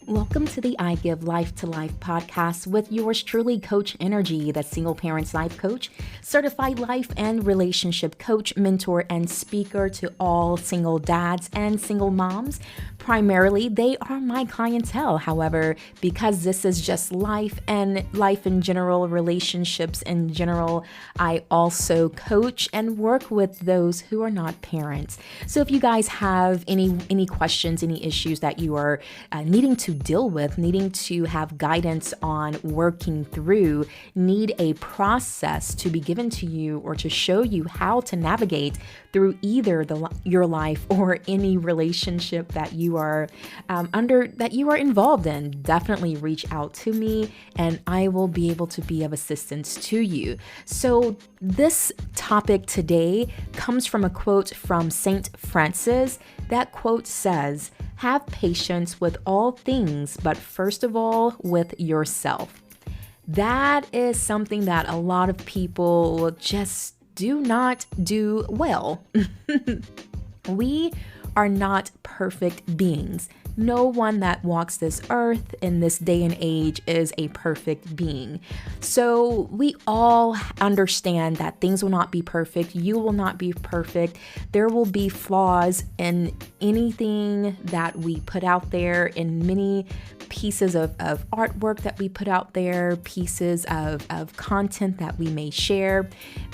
Welcome to the I Give Life to Life podcast with yours truly, Coach Nrgy, the single parents life coach, certified life and relationship coach, mentor, and speaker to all single dads and single moms. Primarily, they are my clientele. However, because this is just life and life in general, relationships in general, I also coach and work with those who are not parents. So if you guys have any questions, any issues that you are needing to deal with, needing to have guidance on working through, need a process to be given to you or to show you how to navigate through either your life or any relationship that you are involved in, definitely reach out to me and I will be able to be of assistance to you. So this topic today comes from a quote from Saint Francis. That quote says, "Have patience with all things, but first of all with yourself." That is something that a lot of people just do not do well. We are not perfect beings. No one that walks this earth in this day and age is a perfect being. So we all understand that things will not be perfect. You will not be perfect. There will be flaws in anything that we put out there, in many pieces of artwork that we put out there, pieces of content that we may share.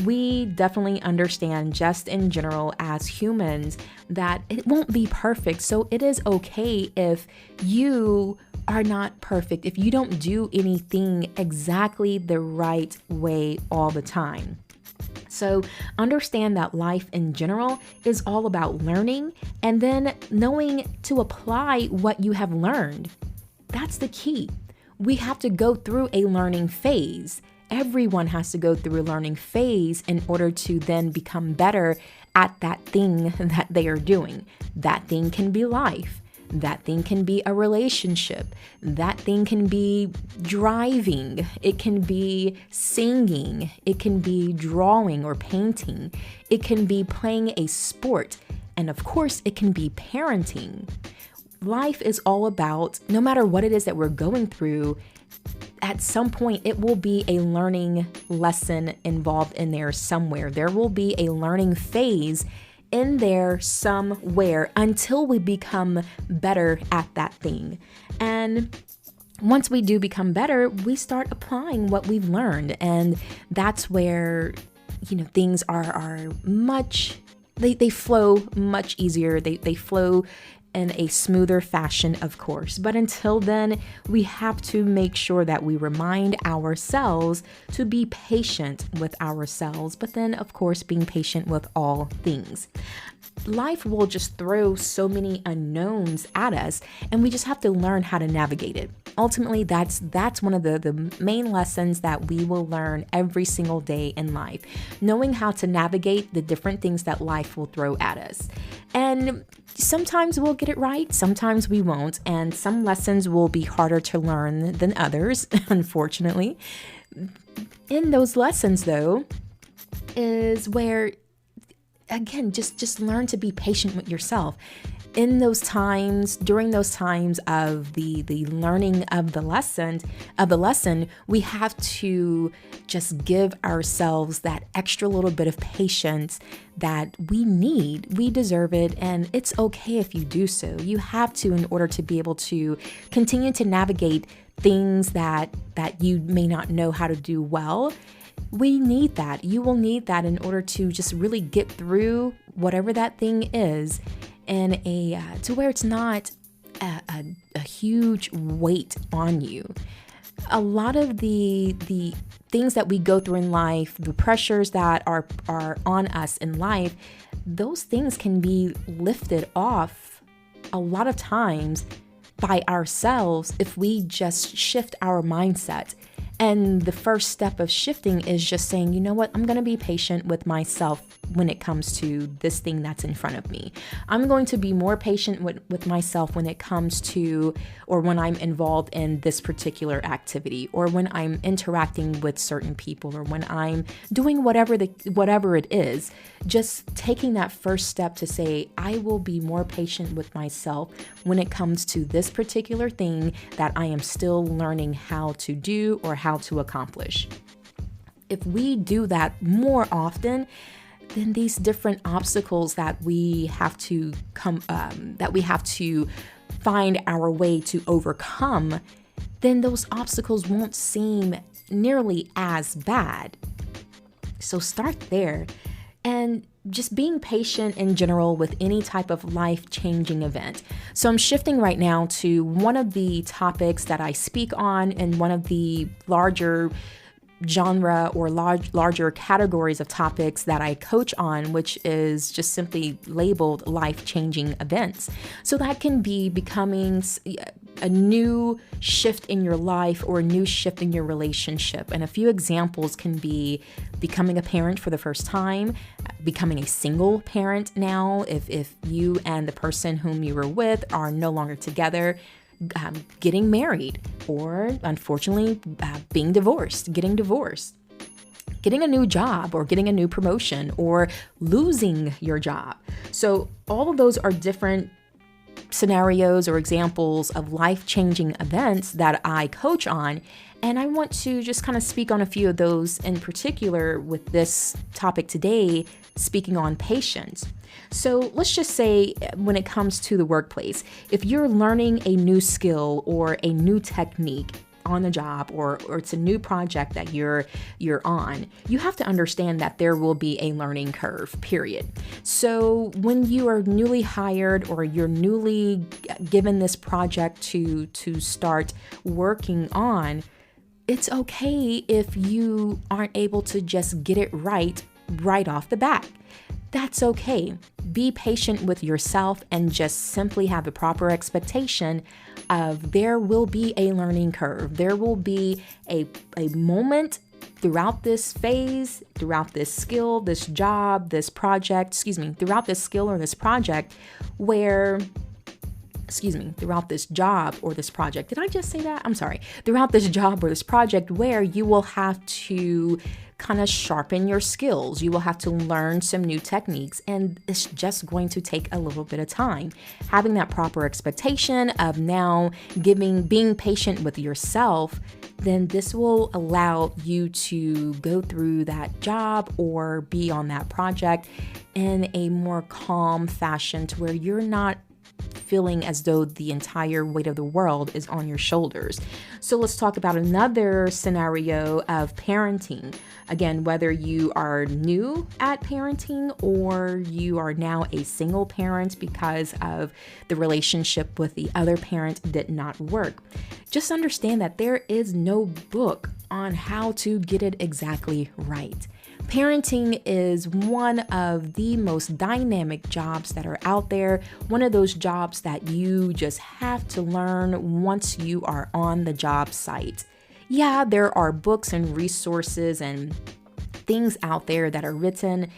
We definitely understand just in general as humans that it won't be perfect. So it is okay if you are not perfect, if you don't do anything exactly the right way all the time. So understand that life in general is all about learning and then knowing to apply what you have learned. That's the key. We have to go through a learning phase. Everyone has to go through a learning phase in order to then become better at that thing that they are doing. That thing can be life. That thing can be a relationship. That thing can be driving. It can be singing. It can be drawing or painting. It can be playing a sport. And of course, it can be parenting. Life is all about, no matter what it is that we're going through, at some point it will be a learning lesson involved in there somewhere. There will be a learning phase in there somewhere until we become better at that thing. And once we do become better, we start applying what we've learned. And that's where, things are much, they flow much easier. They flow in a smoother fashion, of course. But until then, we have to make sure that we remind ourselves to be patient with ourselves, but then, of course, being patient with all things. Life will just throw so many unknowns at us, and we just have to learn how to navigate it. Ultimately, that's one of the main lessons that we will learn every single day in life, knowing how to navigate the different things that life will throw at us. And sometimes we'll get it right, sometimes we won't, and some lessons will be harder to learn than others, unfortunately. In those lessons, though, is where, again, just learn to be patient with yourself. In those times, during those times of the learning of the lesson, we have to just give ourselves that extra little bit of patience that we need. We deserve it, and it's okay if you do so. You have to in order to be able to continue to navigate things that you may not know how to do well. We need that. You will need that in order to just really get through whatever that thing is, and to where it's not a huge weight on you. A lot of the things that we go through in life, the pressures that are on us in life, those things can be lifted off a lot of times by ourselves if we just shift our mindset And the first step of shifting is just saying, you know what, I'm going to be patient with myself when it comes to this thing that's in front of me. I'm going to be more patient with myself when it comes to, or when I'm involved in this particular activity, or when I'm interacting with certain people, or when I'm doing whatever it is. Just taking that first step to say, I will be more patient with myself when it comes to this particular thing that I am still learning how to do or how to accomplish. If we do that more often, then these different obstacles that we have to find our way to overcome, then those obstacles won't seem nearly as bad. So start there. And just being patient in general with any type of life-changing event. So I'm shifting right now to one of the topics that I speak on in one of the larger genre or larger categories of topics that I coach on, which is just simply labeled life-changing events. So that can be becoming a new shift in your life or a new shift in your relationship. And a few examples can be becoming a parent for the first time, becoming a single parent now, if you and the person whom you were with are no longer together, getting married, or unfortunately getting divorced, getting a new job or getting a new promotion, or losing your job. So all of those are different scenarios or examples of life-changing events that I coach on. And I want to just kind of speak on a few of those in particular with this topic today, speaking on patience. So let's just say when it comes to the workplace, if you're learning a new skill or a new technique on the job, or it's a new project that you're on, you have to understand that there will be a learning curve, period. So when you are newly hired or you're newly given this project to start working on, it's okay if you aren't able to just get it right off the bat. That's okay. Be patient with yourself and just simply have a proper expectation of there will be a learning curve. There will be a moment throughout this phase, throughout this skill, this job, this project, throughout this skill or this project throughout this job or this project. Did I just say that? I'm sorry. Throughout this job or this project where you will have to kind of sharpen your skills. You will have to learn some new techniques, and it's just going to take a little bit of time. Having that proper expectation of now being patient with yourself, then this will allow you to go through that job or be on that project in a more calm fashion to where you're not feeling as though the entire weight of the world is on your shoulders. So let's talk about another scenario of parenting. Again, whether you are new at parenting or you are now a single parent because of the relationship with the other parent did not work. Just understand that there is no book on how to get it exactly right. Parenting is one of the most dynamic jobs that are out there, one of those jobs that you just have to learn once you are on the job site. Yeah, there are books and resources and things out there that are written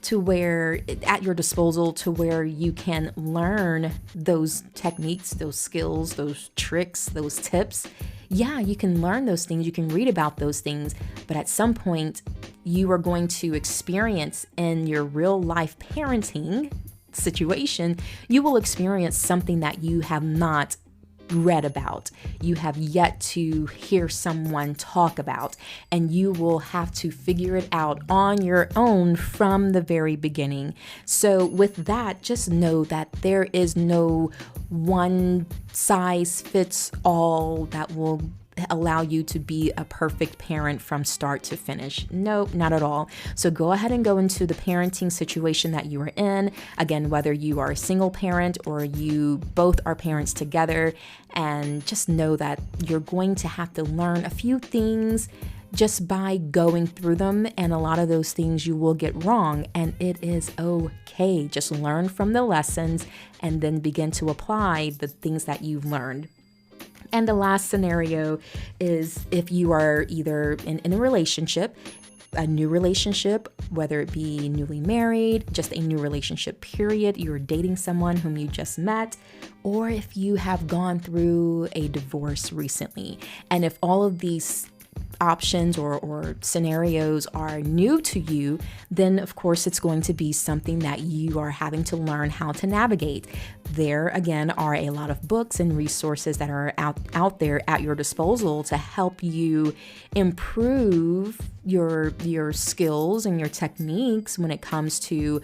to where at your disposal to where you can learn those techniques, those skills, those tricks, those tips. Yeah, you can learn those things, you can read about those things, but at some point you are going to experience in your real life parenting situation, you will experience something that you have not read about, you have yet to hear someone talk about, and you will have to figure it out on your own from the very beginning. So with that, just know that there is no one size fits all that will allow you to be a perfect parent from start to finish. Nope, not at all. So go ahead and go into the parenting situation that you are in. Again, whether you are a single parent or you both are parents together, and just know that you're going to have to learn a few things just by going through them, and a lot of those things you will get wrong, and it is okay. Just learn from the lessons and then begin to apply the things that you've learned. And the last scenario is if you are either in a relationship, a new relationship, whether it be newly married, just a new relationship, period, you're dating someone whom you just met, or if you have gone through a divorce recently. And if all of these options or scenarios are new to you, then of course it's going to be something that you are having to learn how to navigate. There again are a lot of books and resources that are out there at your disposal to help you improve your skills and your techniques when it comes to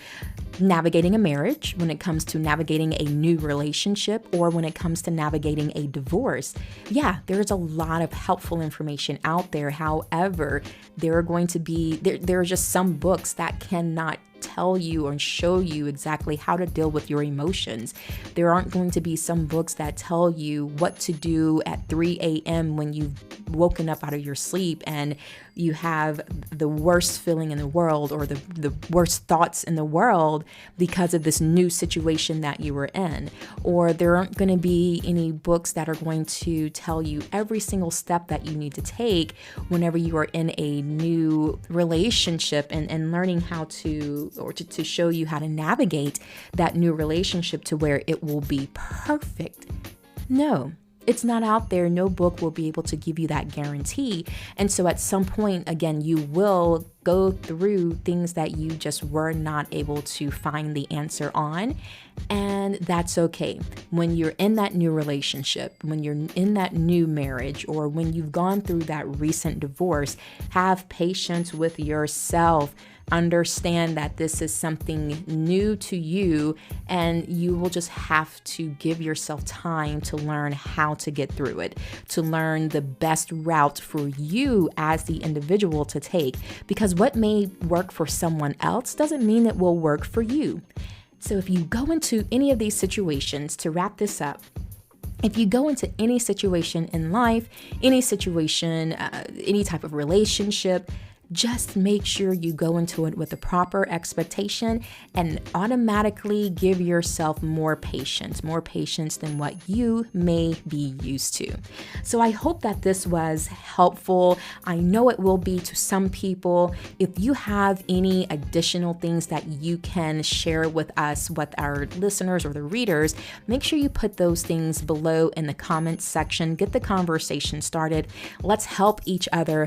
navigating a marriage, when it comes to navigating a new relationship, or when it comes to navigating a divorce. Yeah, there's a lot of helpful information out there. However, there are just some books that cannot tell you or show you exactly how to deal with your emotions. There aren't going to be some books that tell you what to do at 3 a.m. when you've woken up out of your sleep and you have the worst feeling in the world or the worst thoughts in the world because of this new situation that you were in. Or there aren't going to be any books that are going to tell you every single step that you need to take whenever you are in a new relationship and learning how to show you how to navigate that new relationship to where it will be perfect. No. It's not out there. No book will be able to give you that guarantee. And so at some point, again, you will go through things that you just were not able to find the answer on. And that's okay. When you're in that new relationship, when you're in that new marriage, or when you've gone through that recent divorce, have patience with yourself. Understand that this is something new to you, and you will just have to give yourself time to learn how to get through it, to learn the best route for you as the individual to take, because what may work for someone else doesn't mean it will work for you. So if you go into any of these situations, to wrap this up, if you go into any situation in life, any situation, any type of relationship, just make sure you go into it with the proper expectation and automatically give yourself more patience than what you may be used to. So I hope that this was helpful. I know it will be to some people. If you have any additional things that you can share with us, with our listeners or the readers, make sure you put those things below in the comments section. Get the conversation started. Let's help each other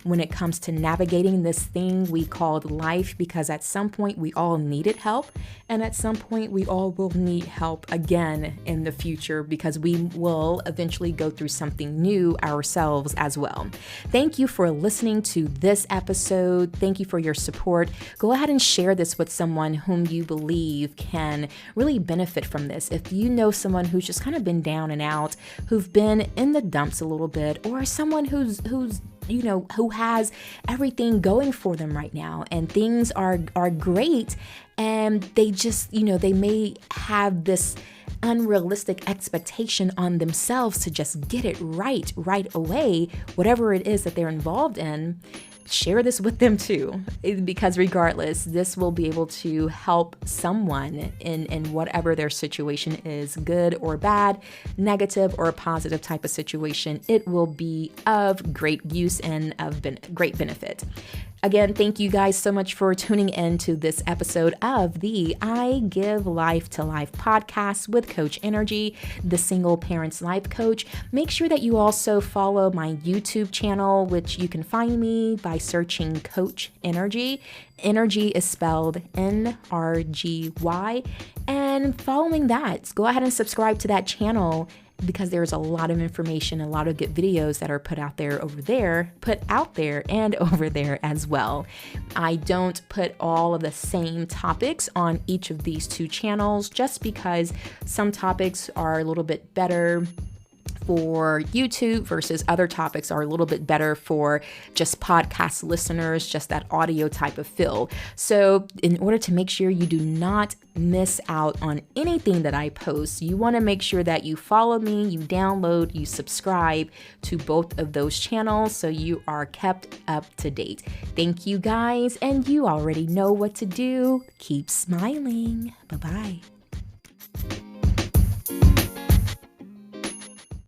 when it comes to navigating this thing we called life, because at some point we all needed help, and at some point we all will need help again in the future, because we will eventually go through something new ourselves as well. Thank you for listening to this episode. Thank you for your support. Go ahead and share this with someone whom you believe can really benefit from this. If you know someone who's just kind of been down and out, who've been in the dumps a little bit, or someone who has everything going for them right now and things are great, and they just, they may have this unrealistic expectation on themselves to just get it right away, whatever it is that they're involved in. Share this with them too, because regardless, this will be able to help someone in whatever their situation is, good or bad, negative or a positive type of situation. It will be of great use and of great benefit. Again, thank you guys so much for tuning in to this episode of the I Give Life to Life podcast with Coach Enrgy, the single parents life coach. Make sure that you also follow my YouTube channel, which you can find me by searching Coach Enrgy. Enrgy is spelled Nrgy. And following that, go ahead and subscribe to that channel, because there's a lot of information, a lot of good videos that are put out there and over there as well. I don't put all of the same topics on each of these two channels, just because some topics are a little bit better for YouTube versus other topics are a little bit better for just podcast listeners, just that audio type of feel. So in order to make sure you do not miss out on anything that I post, you want to make sure that you follow me, you download, you subscribe to both of those channels so you are kept up to date. Thank you guys, and you already know what to do. Keep smiling. Bye-bye.